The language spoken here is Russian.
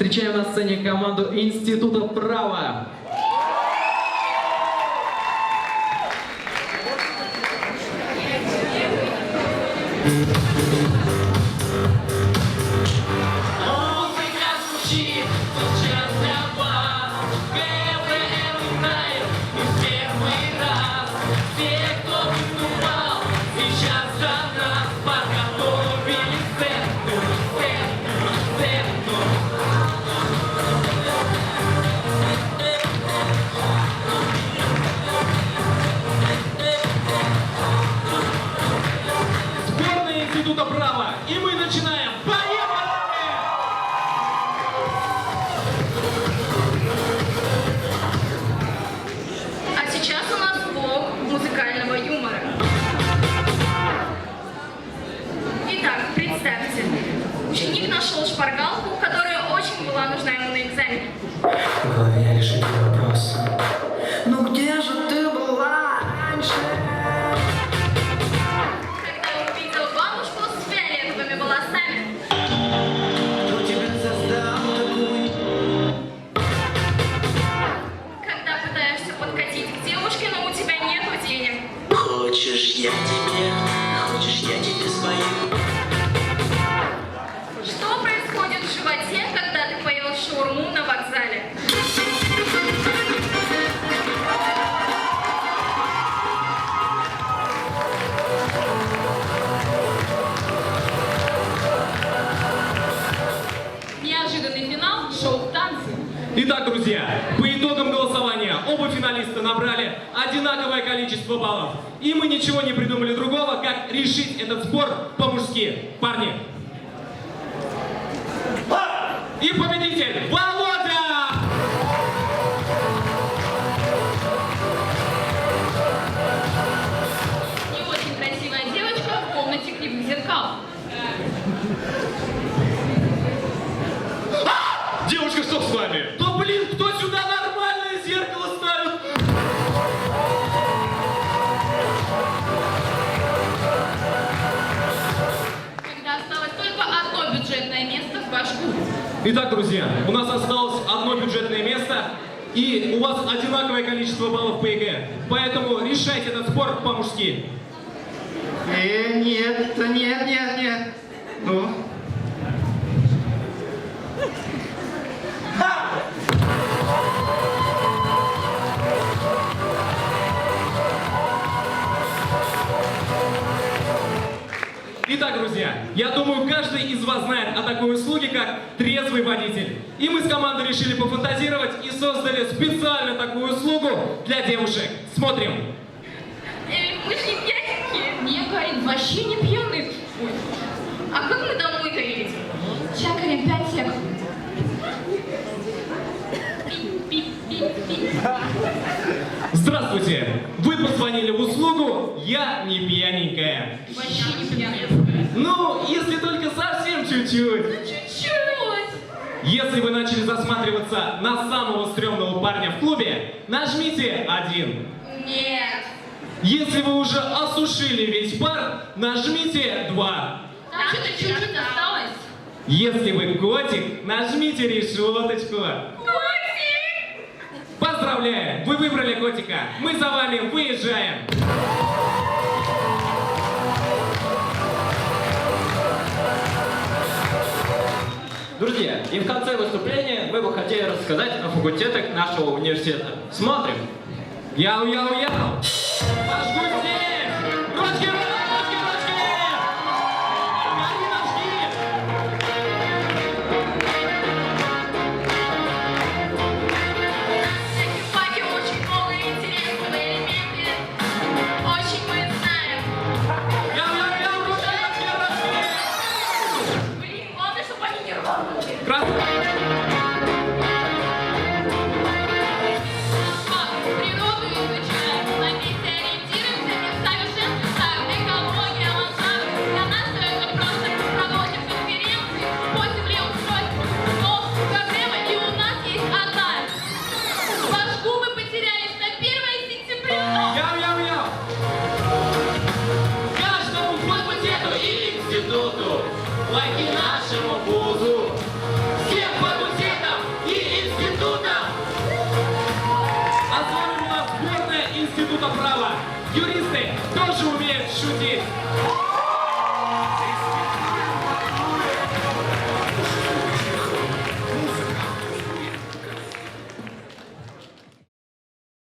Встречаем на сцене команду Института права. Института права. И мы начинаем. Поехали! А сейчас у нас блок музыкального юмора. Итак, представьте. Ученик нашел шпаргалку, которая очень была нужна ему на экзамене. В голове решительный вопрос. Ну где же ты была раньше? Когда увидел бабушку с фиолетовыми волосами. Кто тебя создал такой? Когда пытаешься подкатить к девушке, но у тебя нету денег. Хочешь я тебе свою? Что происходит в животе, когда ты поел шаурму на вокзале? Неожиданный финал шоу «Танцы». Итак, друзья, по итогам голосования оба финалиста набрали одинаковое количество баллов. И мы ничего не придумали другого, как решить этот спор по-мужски. Парни. И победитель Володя! И очень красивая девочка в комнате кривых зеркал. Девушка, что с вами? Да блин, кто сюда нормальное зеркало ставит? Когда осталось только одно бюджетное место в ваш клуб. Итак, друзья, у нас осталось одно бюджетное место, и у вас одинаковое количество баллов по ЕГЭ. Поэтому решайте этот спор по-мужски. Нет. Ну? Итак, друзья, я думаю, каждый из вас знает о такой услуге, как трезвый водитель. И мы с командой решили пофантазировать и создали специально такую услугу для девушек. Смотрим. Мы же не пьяненькие. Не, Карин, вообще не пьяный. Ой, А как мы домой-то едем? чакарем 5 сек. Здравствуйте! Вы позвонили в услугу «Я не пьяненькая». Вообще не пьяный. Ну, если только совсем чуть-чуть. Чуть-чуть. Если вы начали засматриваться на самого стрёмного парня в клубе, нажмите 1. Нет. Если вы уже осушили весь пар, нажмите 2. Там что-то чуть-чуть осталось. Если вы котик, нажмите решеточку. Котик! Поздравляю, вы выбрали котика. Мы за вами выезжаем. Друзья, и в конце выступления мы бы хотели рассказать о факультетах нашего университета. Смотрим! Яу-яу-яу! Пошкусти! Ручки